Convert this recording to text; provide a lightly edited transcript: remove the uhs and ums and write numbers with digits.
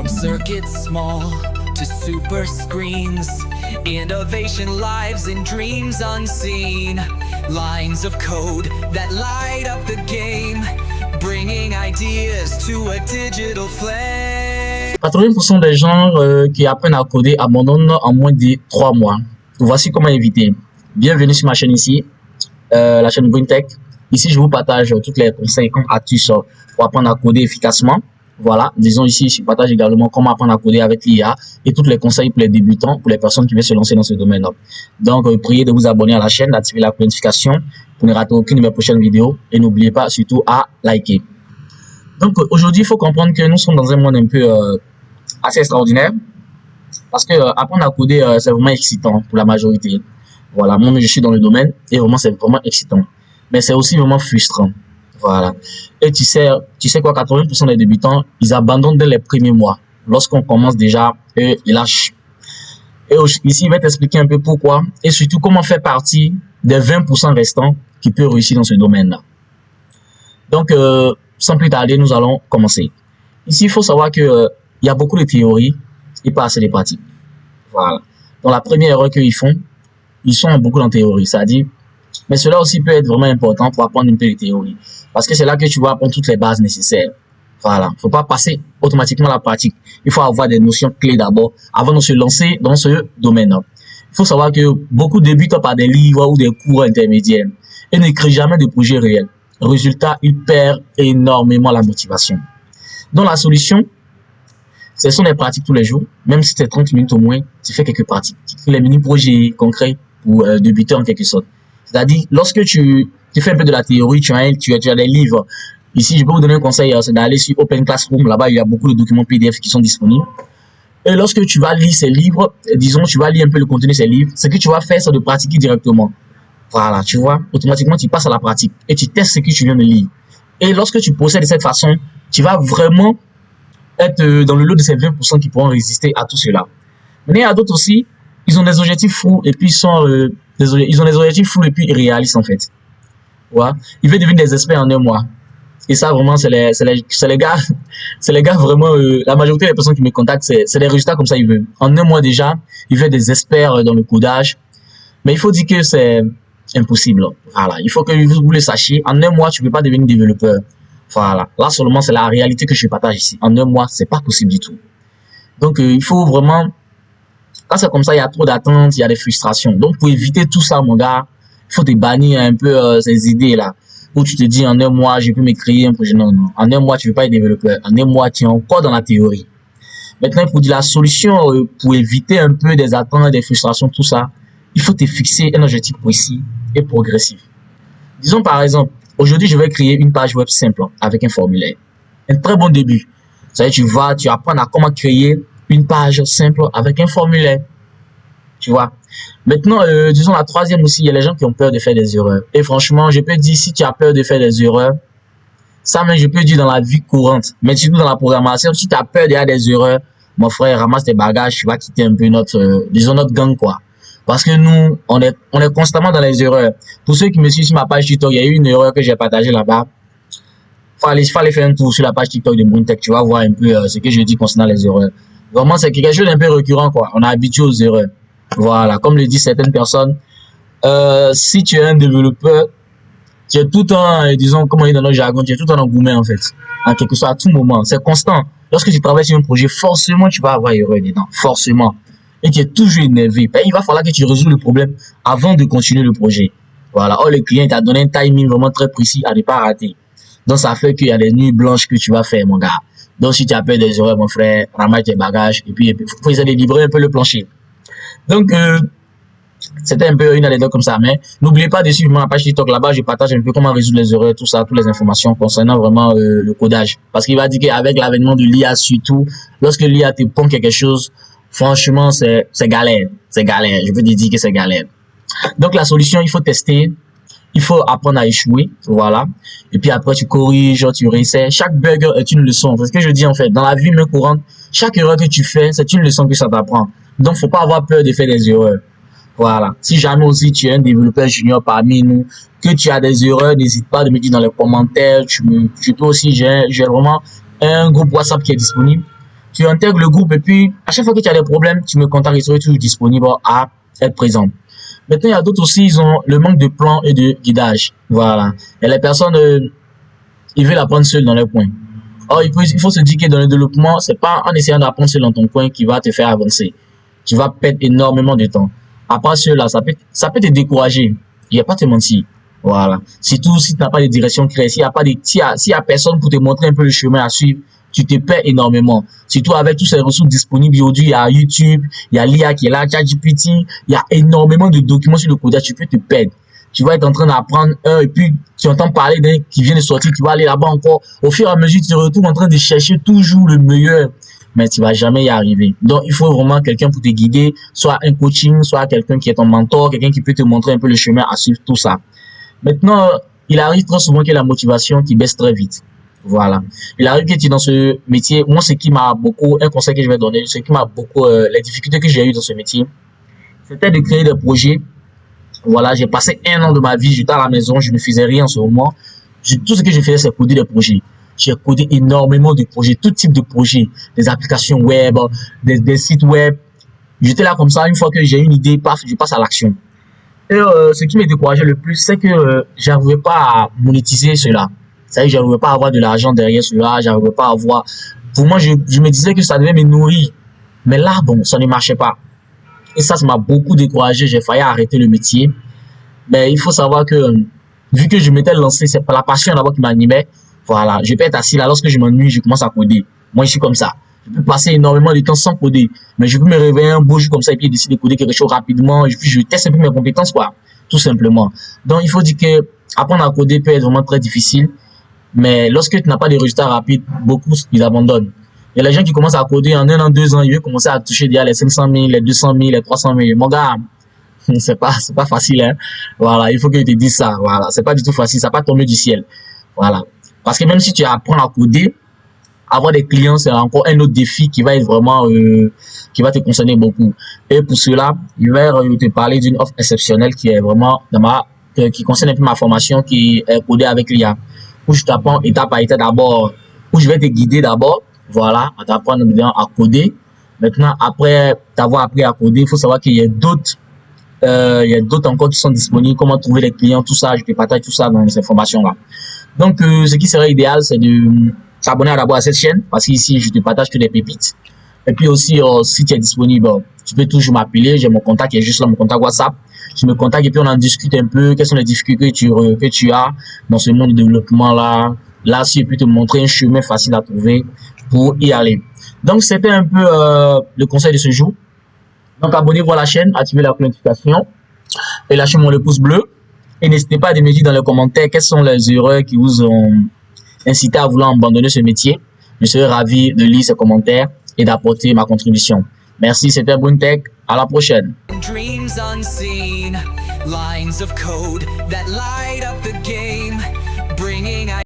From circuits small to super screens, innovation lives in dreams unseen. Lines of code that light up the game, bringing ideas to a digital flame. 80% des gens qui apprennent à coder abandonnent en moins de 3 mois. Voici comment éviter. Bienvenue sur ma chaîne ici, la chaîne GreenTech. Ici, je vous partage tous les conseils comme astuces pour apprendre à coder efficacement. Voilà, disons ici, je partage également comment apprendre à coder avec l'IA et tous les conseils pour les débutants, pour les personnes qui veulent se lancer dans ce domaine-là. Donc, priez de vous abonner à la chaîne, d'activer la notification pour ne rater aucune de mes prochaines vidéos et n'oubliez pas surtout à liker. Donc, aujourd'hui, il faut comprendre que nous sommes dans un monde un peu assez extraordinaire parce que apprendre à coder, c'est vraiment excitant pour la majorité. Voilà, moi, je suis dans le domaine et vraiment, c'est vraiment excitant. Mais c'est aussi vraiment frustrant. Voilà. Et tu sais quoi, 80% des débutants, ils abandonnent dès les premiers mois. Lorsqu'on commence déjà, eux, ils lâchent. Et ici, il va t'expliquer un peu pourquoi et surtout comment faire partie des 20% restants qui peuvent réussir dans ce domaine-là. Donc, sans plus tarder, nous allons commencer. Ici, il faut savoir que il y a beaucoup de théories et pas assez de pratiques. Voilà. Donc, la première erreur qu'ils font, ils sont beaucoup dans théorie, c'est-à-dire, mais cela aussi peut être vraiment important pour apprendre une peu de théorie. Parce que c'est là que tu vas apprendre toutes les bases nécessaires. Voilà. Faut pas passer automatiquement à la pratique. Il faut avoir des notions clés d'abord avant de se lancer dans ce domaine-là. Il faut savoir que beaucoup débutent par des livres ou des cours intermédiaires et ne créent jamais de projet réel. Résultat, ils perdent énormément la motivation. Donc la solution, ce sont des pratiques tous les jours. Même si c'est 30 minutes au moins, tu fais quelques pratiques. Tu fais les mini-projets concrets pour débuter en quelque sorte. C'est-à-dire, lorsque tu fais un peu de la théorie, tu as des livres. Ici, je peux vous donner un conseil, c'est d'aller sur Open Classroom. Là-bas, il y a beaucoup de documents PDF qui sont disponibles. Et lorsque tu vas lire ces livres, disons, tu vas lire un peu le contenu de ces livres, ce que tu vas faire, c'est de pratiquer directement. Voilà, tu vois, automatiquement, tu passes à la pratique et tu testes ce que tu viens de lire. Et lorsque tu procèdes de cette façon, tu vas vraiment être dans le lot de ces 20% qui pourront résister à tout cela. Mais il y a d'autres aussi, ils ont des objectifs fous et puis ils ont des objectifs fous et puis irréalistes en fait. Ouais. Ils veulent devenir des experts en un mois. Et ça vraiment c'est les gars vraiment la majorité des personnes qui me contactent c'est des résultats comme ça ils veulent. En un mois déjà, ils veulent des experts dans le codage. Mais il faut dire que c'est impossible. Voilà, il faut que vous le sachiez, en un mois tu peux pas devenir développeur. Voilà. Là seulement c'est la réalité que je partage ici. En un mois, c'est pas possible du tout. Donc il faut vraiment quand c'est comme ça, il y a trop d'attentes, il y a des frustrations. Donc, pour éviter tout ça, mon gars, il faut te bannir un peu ces idées-là. Où tu te dis, en un mois, je peux me créer un projet. Non, non. En un mois, tu ne veux pas être développeur. En un mois, tu es encore dans la théorie. Maintenant, pour dire la solution, pour éviter un peu des attentes, des frustrations, tout ça, il faut te fixer un objectif précis et progressif. Disons, par exemple, aujourd'hui, je vais créer une page web simple avec un formulaire. Un très bon début. C'est-à-dire, tu apprends à comment créer une page simple avec un formulaire. Tu vois. Maintenant, disons la troisième aussi, il y a les gens qui ont peur de faire des erreurs. Et franchement, je peux dire, si tu as peur de faire des erreurs, ça même, je peux dire dans la vie courante, mais surtout dans la programmation, si tu as peur de faire des erreurs, mon frère, ramasse tes bagages, tu vas quitter un peu disons notre gang, quoi. Parce que nous, on est constamment dans les erreurs. Pour ceux qui me suivent sur ma page TikTok, il y a eu une erreur que j'ai partagée là-bas. Fallait faire un tour sur la page TikTok de GreenTech, tu vas voir un peu ce que je dis concernant les erreurs. Vraiment, c'est quelque chose d'un peu récurrent, quoi. On est habitué aux erreurs. Voilà. Comme le disent certaines personnes, si tu es un développeur, tu es tout le temps, disons, comme on dit dans notre jargon, tu es tout le temps engouement, en fait. En quelque sorte, à tout moment. C'est constant. Lorsque tu travailles sur un projet, forcément, tu vas avoir erreur dedans. Forcément. Et tu es toujours énervé. Ben, il va falloir que tu résoues le problème avant de continuer le projet. Voilà. Oh, le client t'a donné un timing vraiment très précis à ne pas rater. Donc, ça fait qu'il y a des nuits blanches que tu vas faire, mon gars. Donc, si tu as peur des erreurs, mon frère, ramasse tes bagages et puis faut essayer de livrer un peu le plancher. Donc, c'était un peu une anecdote comme ça. Mais n'oubliez pas de suivre ma page TikTok. Là-bas, je partage un peu comment résoudre les erreurs, tout ça, toutes les informations concernant vraiment le codage. Parce qu'il va dire qu'avec l'avènement de l'IA surtout, lorsque l'IA te pond quelque chose, franchement, c'est galère. C'est galère. Je peux te dire que c'est galère. Donc, la solution, il faut tester. Il faut apprendre à échouer, voilà. Et puis après, tu corriges, tu réessais. Chaque bug est une leçon. C'est ce que je dis en fait. Dans la vie même courante, chaque erreur que tu fais, c'est une leçon que ça t'apprend. Donc, faut pas avoir peur de faire des erreurs. Voilà. Si jamais aussi tu es un développeur junior parmi nous, que tu as des erreurs, n'hésite pas de me dire dans les commentaires. Je peux aussi, j'ai vraiment un groupe WhatsApp qui est disponible. tu intègres le groupe et puis à chaque fois que tu as des problèmes, tu me contactes, je serai toujours disponible à être présent. Maintenant, il y a d'autres aussi, ils ont le manque de plan et de guidage. Voilà. Et les personnes, ils veulent apprendre seuls dans leur coin. Or, il faut se dire que dans le développement, c'est pas en essayant d'apprendre seul dans ton coin qui va te faire avancer. Tu vas perdre énormément de temps. Apprendre seul là, ça peut te décourager. Il n'y a pas te mentir. Voilà. Surtout si tu n'as pas de direction claire, s'il y a personne pour te montrer un peu le chemin à suivre, tu te perds énormément. Surtout avec tous ces ressources disponibles aujourd'hui, il y a YouTube, il y a l'IA qui est là, ChatGPT, il y a énormément de documents sur le codage, tu peux te perdre. Tu vas être en train d'apprendre un et puis tu entends parler d'un qui vient de sortir, tu vas aller là-bas encore. Au fur et à mesure, tu te retrouves en train de chercher toujours le meilleur, mais tu vas jamais y arriver. Donc, il faut vraiment quelqu'un pour te guider, soit un coaching, soit quelqu'un qui est ton mentor, quelqu'un qui peut te montrer un peu le chemin à suivre, tout ça. Maintenant, il arrive très souvent que la motivation qui baisse très vite. Voilà. Il arrive que tu es dans ce métier. Moi, un conseil que je vais donner, les difficultés que j'ai eues dans ce métier, c'était de créer des projets. Voilà, j'ai passé 1 an de ma vie, j'étais à la maison, je ne faisais rien en ce moment. Tout ce que je faisais, c'est coder des projets. J'ai codé énormément de projets, tout type de projets, des applications web, des sites web. J'étais là comme ça, une fois que j'ai une idée, paf, je passe à l'action. Et ce qui me décourageait le plus, c'est que j'arrivais pas à monétiser cela. C'est-à-dire, j'arrivais pas à avoir de l'argent derrière cela, j'arrivais pas à avoir... Pour moi, je me disais que ça devait me nourrir. Mais là, bon, ça ne marchait pas. Et ça m'a beaucoup découragé, j'ai failli arrêter le métier. Mais il faut savoir que, vu que je m'étais lancé, c'est pas la passion d'abord qui m'animait. Voilà, je peux être assis là, lorsque je m'ennuie, je commence à coder. Moi, je suis comme ça. Je peux passer énormément de temps sans coder. Mais je peux me réveiller un beau jour comme ça et puis décider de coder quelque chose rapidement. Et puis, je teste un peu mes compétences, quoi. Tout simplement. Donc, il faut dire que apprendre à coder peut être vraiment très difficile. Mais lorsque tu n'as pas de résultats rapides, beaucoup, ils abandonnent. Il y a les gens qui commencent à coder en 1 an, 2 ans, ils veulent commencer à toucher déjà les 500 000, les 200 000, les 300 000. Mon gars, c'est pas facile, hein. Voilà, il faut que je te dise ça. Voilà, c'est pas du tout facile, ça va pas tomber du ciel. Voilà. Parce que même si tu apprends à coder, avoir des clients, c'est encore un autre défi qui va être vraiment, qui va te concerner beaucoup. Et pour cela, je vais te parler d'une offre exceptionnelle qui est vraiment qui concerne un peu ma formation, qui est codée avec l'IA. Où je t'apprends étape par étape d'abord, où je vais te guider d'abord, voilà, à t'apprendre à coder. Maintenant, après t'avoir appris à coder, il faut savoir qu'il y a d'autres encore qui sont disponibles, comment trouver les clients, tout ça, je te partage tout ça dans ces formations-là. Donc, ce qui serait idéal, c'est de s'abonner d'abord à cette chaîne, parce qu'ici, je te partage que des pépites. Et puis aussi, si tu es disponible, tu peux toujours m'appeler, j'ai mon contact qui est juste là, mon contact WhatsApp. Tu me contactes et puis on en discute un peu, quelles sont les difficultés que tu as dans ce monde de développement-là. Là, si je peux te montrer un chemin facile à trouver pour y aller. Donc, c'était un peu le conseil de ce jour. Donc, abonnez-vous à la chaîne, activez la notification et lâchez-moi le pouce bleu. Et n'hésitez pas à me dire dans les commentaires quelles sont les erreurs qui vous ont incité à vouloir abandonner ce métier. Je serai ravi de lire ces commentaires et d'apporter ma contribution. Merci, c'était BoonTech. À la prochaine. Dreams unseen, lines of code that light up the game.